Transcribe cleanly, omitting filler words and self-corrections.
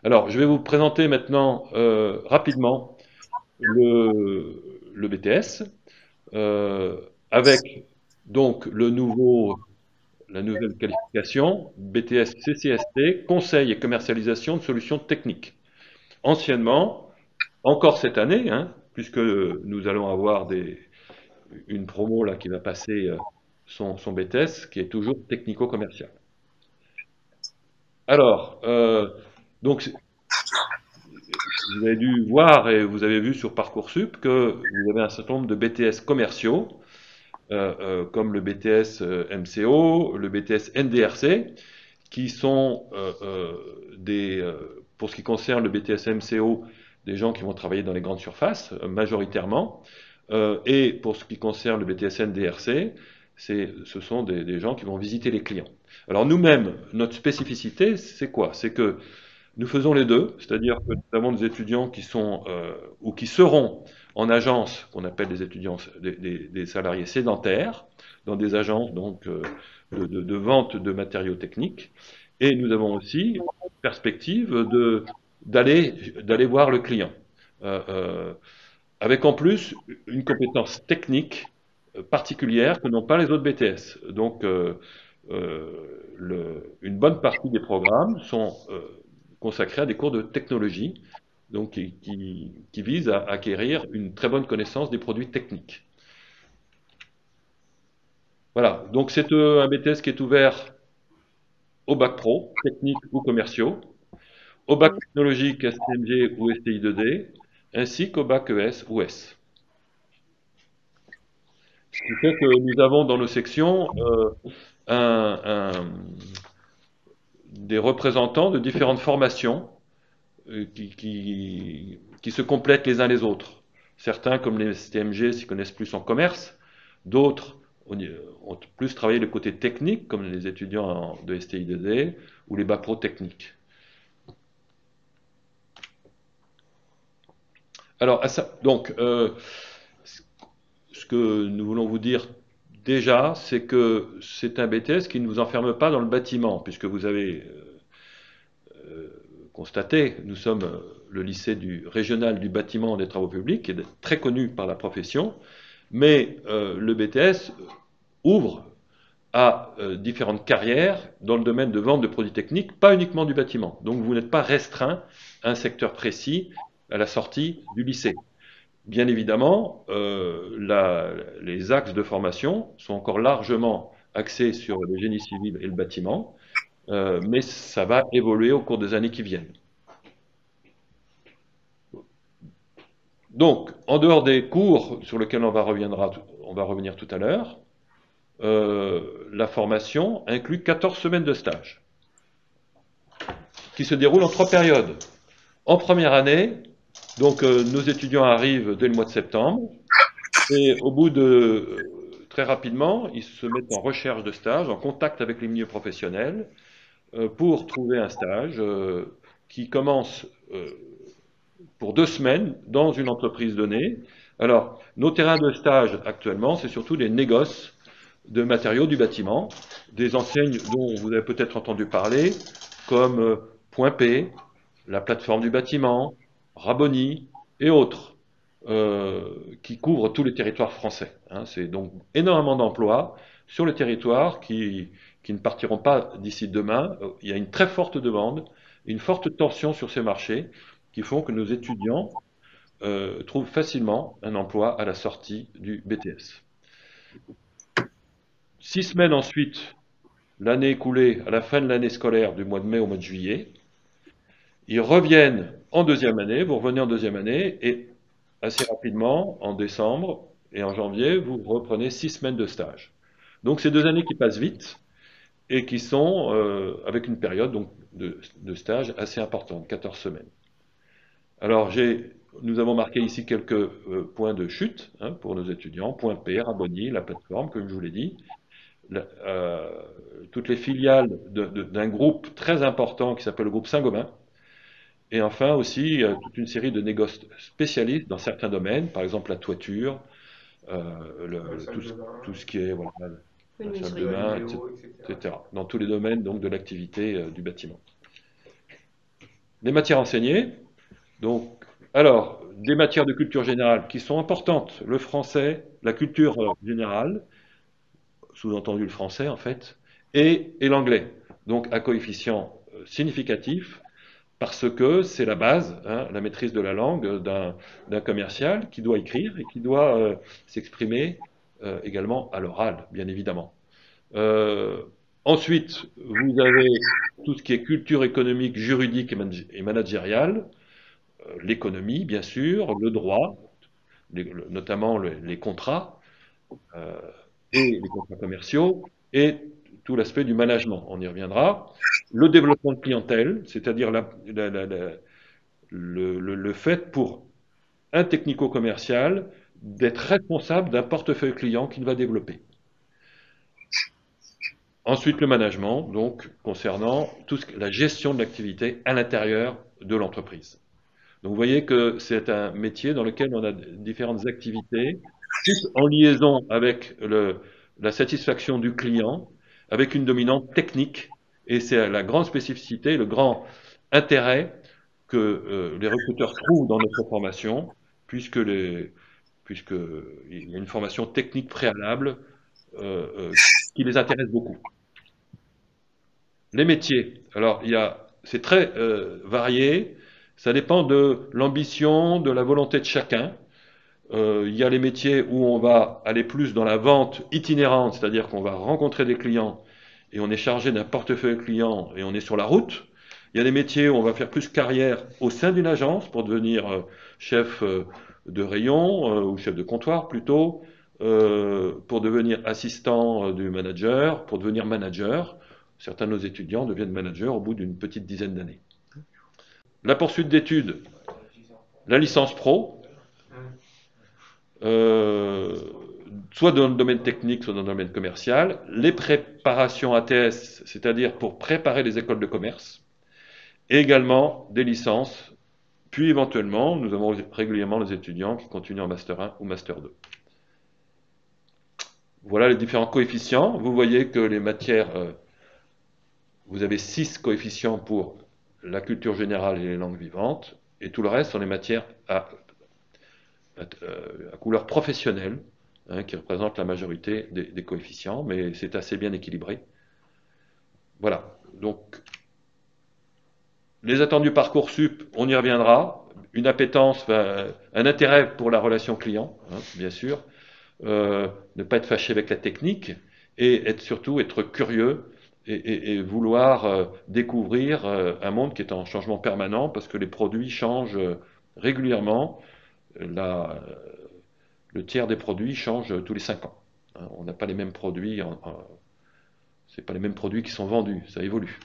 Alors, je vais vous présenter maintenant rapidement le BTS euh, avec donc la nouvelle qualification BTS CCST, Conseil et commercialisation de solutions techniques. Anciennement, encore cette année, hein, puisque nous allons avoir une promo là qui va passer son BTS, qui est toujours technico-commercial. Alors, donc vous avez dû voir et vous avez vu sur Parcoursup que vous avez un certain nombre de BTS commerciaux, comme le BTS MCO, le BTS NDRC, qui sont pour ce qui concerne le BTS MCO, des gens qui vont travailler dans les grandes surfaces, majoritairement, et pour ce qui concerne le BTS NDRC, ce sont des gens qui vont visiter les clients. Alors nous-mêmes, notre spécificité, c'est quoi? C'est que nous faisons les deux, c'est-à-dire que nous avons des étudiants qui sont ou qui seront en agence, qu'on appelle des étudiants, des salariés sédentaires, dans des agences donc de vente de matériaux techniques, et nous avons aussi perspective d'aller voir le client, euh, euh, avec en plus une compétence technique particulière que n'ont pas les autres BTS. Donc une bonne partie des programmes sont consacrés à des cours de technologie, donc qui visent à acquérir une très bonne connaissance des produits techniques. Voilà, donc c'est un BTS qui est ouvert au bac pro, techniques ou commerciaux, au bac technologique STMG ou STI2D, ainsi qu'au bac ES ou S. Ce qui fait que nous avons dans nos sections un, un, des représentants de différentes formations qui se complètent les uns les autres. Certains, comme les STMG, s'y connaissent plus en commerce, d'autres ont plus travaillé le côté technique, comme les étudiants de STI2D ou les bac pro techniques. Alors, donc, ce que nous voulons vous dire déjà, c'est que c'est un BTS qui ne vous enferme pas dans le bâtiment, puisque vous avez constaté, nous sommes le lycée régional du bâtiment et des travaux publics, qui est très connu par la profession, mais le BTS ouvre à différentes carrières dans le domaine de vente de produits techniques, pas uniquement du bâtiment. Donc vous n'êtes pas restreint à un secteur précis à la sortie du lycée. Bien évidemment, les axes de formation sont encore largement axés sur le génie civil et le bâtiment, mais ça va évoluer au cours des années qui viennent. Donc, en dehors des cours sur lesquels on va revenir tout à l'heure, la formation inclut 14 semaines de stage qui se déroulent en 3 périodes. En première année, donc nos étudiants arrivent dès le mois de septembre et au bout de très rapidement, ils se mettent en recherche de stage, en contact avec les milieux professionnels pour trouver un stage qui commence pour 2 semaines dans une entreprise donnée. Alors, nos terrains de stage actuellement, c'est surtout des négoces de matériaux du bâtiment, des enseignes dont vous avez peut-être entendu parler, comme Point P, la plateforme du bâtiment, Raboni et autres, qui couvrent tous les territoires français. Hein. C'est donc énormément d'emplois sur le territoire qui ne partiront pas d'ici demain. Il y a une très forte demande, une forte tension sur ces marchés qui font que nos étudiants trouvent facilement un emploi à la sortie du BTS. 6 semaines ensuite, l'année écoulée, à la fin de l'année scolaire, du mois de mai au mois de juillet, ils reviennent en deuxième année, vous revenez en deuxième année, et assez rapidement, en décembre et en janvier, vous reprenez 6 semaines de stage. Donc c'est 2 années qui passent vite et qui sont avec une période donc, de stage assez importante, 14 semaines. Alors nous avons marqué ici quelques points de chute hein, pour nos étudiants, point P, Raboni, la plateforme, comme je vous l'ai dit, euh, toutes les filiales d'un groupe très important qui s'appelle le groupe Saint-Gobain, et enfin aussi toute une série de négoces spécialistes dans certains domaines, par exemple la toiture, tout ce qui est voilà, la salle de bain, etc., etc. Dans tous les domaines donc, de l'activité du bâtiment. Les matières enseignées, donc, alors, des matières de culture générale qui sont importantes, le français, la culture générale, sous-entendu le français en fait, et l'anglais, donc à coefficient significatif, parce que c'est la base, hein, la maîtrise de la langue d'un commercial qui doit écrire et qui doit s'exprimer également à l'oral, bien évidemment. Euh, Ensuite, vous avez tout ce qui est culture économique, juridique et managériale, l'économie, bien sûr, le droit, notamment les contrats euh, et les contrats commerciaux, et tout l'aspect du management, on y reviendra. Le développement de clientèle, c'est-à-dire le fait pour un technico-commercial d'être responsable d'un portefeuille client qu'il va développer. Ensuite, le management, donc concernant la gestion de l'activité à l'intérieur de l'entreprise. Donc vous voyez que c'est un métier dans lequel on a différentes activités, toutes en liaison avec la satisfaction du client, avec une dominante technique. Et c'est la grande spécificité, le grand intérêt que les recruteurs trouvent dans notre formation, puisque, puisqu'il y a une formation technique préalable qui les intéresse beaucoup. Les métiers, alors c'est très varié, ça dépend de l'ambition, de la volonté de chacun. Il y a les métiers où on va aller plus dans la vente itinérante, c'est-à-dire qu'on va rencontrer des clients et on est chargé d'un portefeuille client et on est sur la route. Il y a des métiers où on va faire plus carrière au sein d'une agence pour devenir chef de rayon ou chef de comptoir plutôt, pour devenir assistant du manager, pour devenir manager. Certains de nos étudiants deviennent managers au bout d'une petite dizaine d'années. La poursuite d'études, la licence pro, euh, soit dans le domaine technique, soit dans le domaine commercial, les préparations ATS, c'est-à-dire pour préparer les écoles de commerce, et également des licences, puis éventuellement, nous avons régulièrement les étudiants qui continuent en Master 1 ou Master 2. Voilà les différents coefficients. Vous voyez que les matières, vous avez 6 coefficients pour la culture générale et les langues vivantes, et tout le reste sont les matières à couleur professionnelle, hein, qui représentent la majorité des coefficients, mais c'est assez bien équilibré. Voilà. Donc, les attendus Parcoursup, on y reviendra. Une appétence, un intérêt pour la relation client, hein, bien sûr. Ne pas être fâché avec la technique et surtout être curieux et vouloir découvrir un monde qui est en changement permanent parce que les produits changent régulièrement. La, le tiers des produits change tous les 5 ans. Hein, on n'a pas les mêmes produits, c'est pas les mêmes produits qui sont vendus, ça évolue.